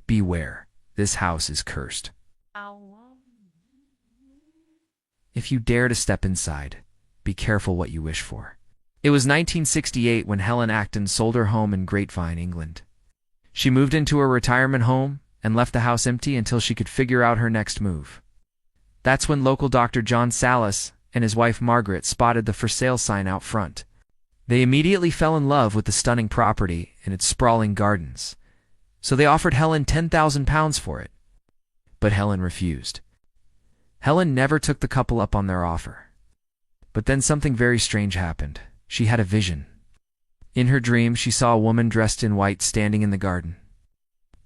Beware, this house is cursed. If you dare to step inside, be careful what you wish for. It was 1968 when Helen Acton sold her home in Grapevine, England. She moved into her retirement home and left the house empty until she could figure out her next move. That's when local Dr. John Salas and his wife Margaret spotted the for sale sign out front. They immediately fell in love with the stunning property and its sprawling gardens, so they offered Helen £10,000 for it. But Helen refused. Helen never took the couple up on their offer. But then something very strange happened. She had a vision. In her dream, she saw a woman dressed in white standing in the garden.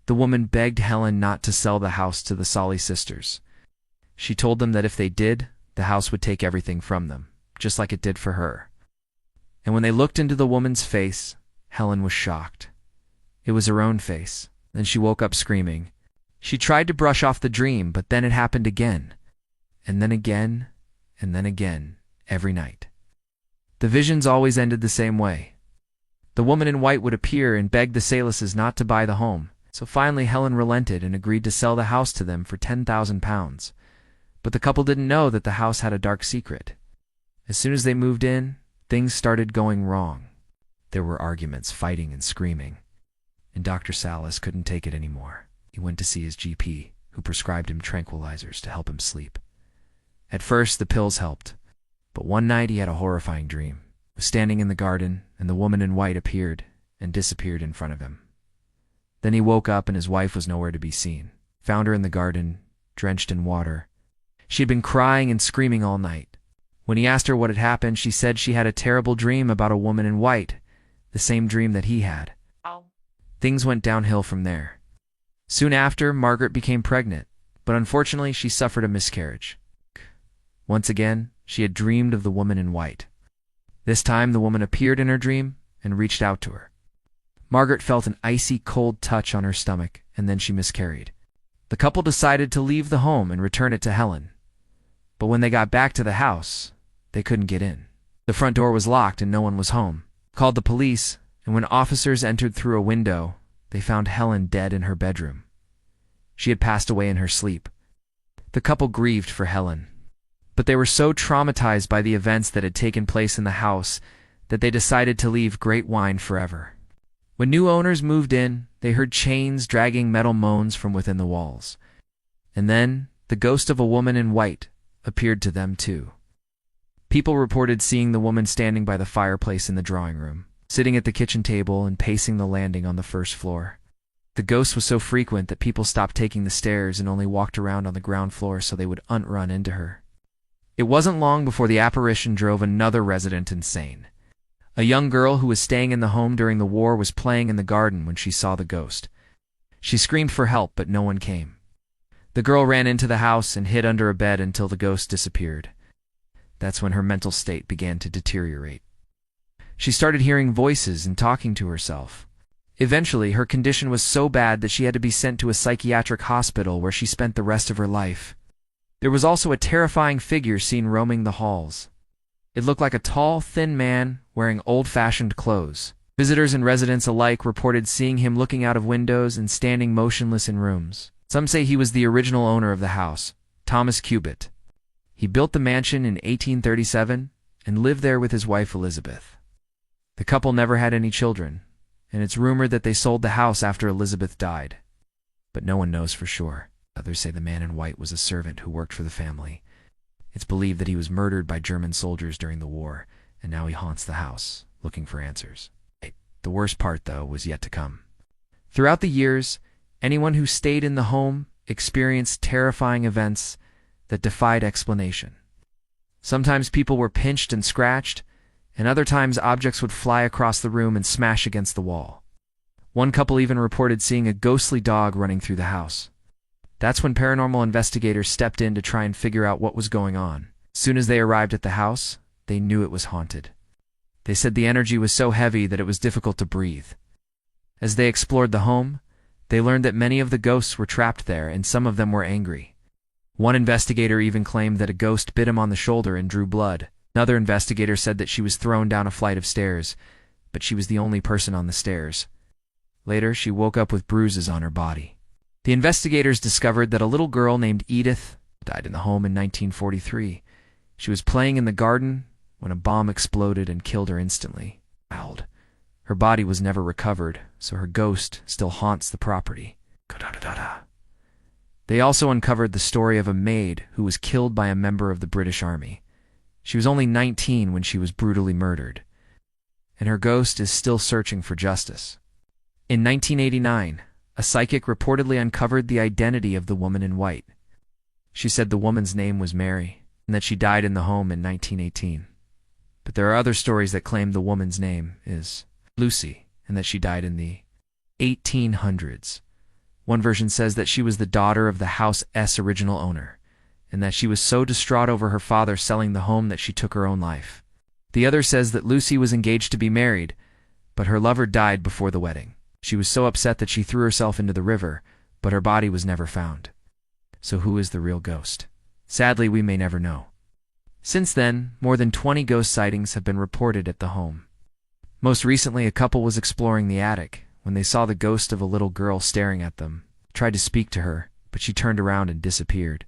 The woman begged Helen not to sell the house to the Solly sisters. She told them that if they did, the house would take everything from them, just like it did for her. And when they looked into the woman's face, Helen was shocked. It was her own face. Then she woke up screaming. She tried to brush off the dream, but then it happened again. And then again, and then again, every night. The visions always ended the same way. The woman in white would appear and beg the Salases not to buy the home, so finally Helen relented and agreed to sell the house to them for £10,000. But the couple didn't know that the house had a dark secret. As soon as they moved in, things started going wrong. There were arguments, fighting, and screaming. And Dr. Salas couldn't take it anymore. He went to see his GP, who prescribed him tranquilizers to help him sleep. At first, the pills helped. But one night he had a horrifying dream. He was standing in the garden, and the woman in white appeared and disappeared in front of him. Then he woke up and his wife was nowhere to be seen. Found her in the garden, drenched in water. She had been crying and screaming all night. When he asked her what had happened, she said she had a terrible dream about a woman in white, the same dream that he had. Things went downhill from there. Soon after, Margaret became pregnant, but unfortunately she suffered a miscarriage. Once again, she had dreamed of the woman in white. This time the woman appeared in her dream and reached out to her. Margaret felt an icy cold touch on her stomach, and then she miscarried. The couple decided to leave the home and return it to Helen. But when they got back to the house, they couldn't get in. The front door was locked and no one was home. Called the police, and when officers entered through a window, they found Helen dead in her bedroom. She had passed away in her sleep. The couple grieved for Helen, but they were so traumatized by the events that had taken place in the house that they decided to leave Grapevine forever. When new owners moved in, they heard chains dragging metal moans from within the walls. And then, the ghost of a woman in white appeared to them too. People reported seeing the woman standing by the fireplace in the drawing room, sitting at the kitchen table and pacing the landing on the first floor. The ghost was so frequent that people stopped taking the stairs and only walked around on the ground floor so they would run into her. It wasn't long before the apparition drove another resident insane. A young girl who was staying in the home during the war was playing in the garden when she saw the ghost. She screamed for help, but no one came. The girl ran into the house and hid under a bed until the ghost disappeared. That's when her mental state began to deteriorate. She started hearing voices and talking to herself. Eventually, her condition was so bad that she had to be sent to a psychiatric hospital where she spent the rest of her life. There was also a terrifying figure seen roaming the halls. It looked like a tall, thin man wearing old-fashioned clothes. Visitors and residents alike reported seeing him looking out of windows and standing motionless in rooms. Some say he was the original owner of the house, Thomas Cubitt. He built the mansion in 1837 and lived there with his wife Elizabeth. The couple never had any children, and it's rumored that they sold the house after Elizabeth died. But no one knows for sure. Others say the man in white was a servant who worked for the family. It's believed that he was murdered by German soldiers during the war, and now he haunts the house, looking for answers. The worst part, though, was yet to come. Throughout the years, anyone who stayed in the home experienced terrifying events that defied explanation. Sometimes people were pinched and scratched, and other times objects would fly across the room and smash against the wall. One couple even reported seeing a ghostly dog running through the house. That's when paranormal investigators stepped in to try and figure out what was going on. As soon as they arrived at the house, they knew it was haunted. They said the energy was so heavy that it was difficult to breathe. As they explored the home, they learned that many of the ghosts were trapped there and some of them were angry. One investigator even claimed that a ghost bit him on the shoulder and drew blood. Another investigator said that she was thrown down a flight of stairs, but she was the only person on the stairs. Later, she woke up with bruises on her body. The investigators discovered that a little girl named Edith died in the home in 1943. She was playing in the garden when a bomb exploded and killed her instantly. Her body was never recovered, so her ghost still haunts the property. They also uncovered the story of a maid who was killed by a member of the British Army. She was only 19 when she was brutally murdered, and her ghost is still searching for justice. In 1989, a psychic reportedly uncovered the identity of the woman in white. She said the woman's name was Mary, and that she died in the home in 1918. But there are other stories that claim the woman's name is Lucy, and that she died in the 1800s. One version says that she was the daughter of the house's original owner, and that she was so distraught over her father selling the home that she took her own life. The other says that Lucy was engaged to be married, but her lover died before the wedding. She was so upset that she threw herself into the river, but her body was never found. So who is the real ghost? Sadly, we may never know. Since then, more than 20 ghost sightings have been reported at the home. Most recently, a couple was exploring the attic when they saw the ghost of a little girl staring at them. They tried to speak to her, but she turned around and disappeared.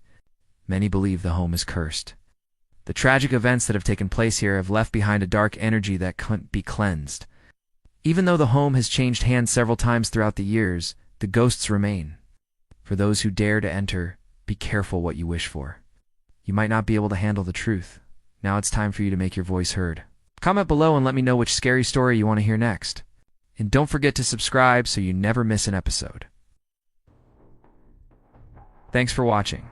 Many believe the home is cursed. The tragic events that have taken place here have left behind a dark energy that can't be cleansed. Even though the home has changed hands several times throughout the years, the ghosts remain. For those who dare to enter, be careful what you wish for. You might not be able to handle the truth. Now it's time for you to make your voice heard. Comment below and let me know which scary story you want to hear next. And don't forget to subscribe so you never miss an episode. Thanks for watching.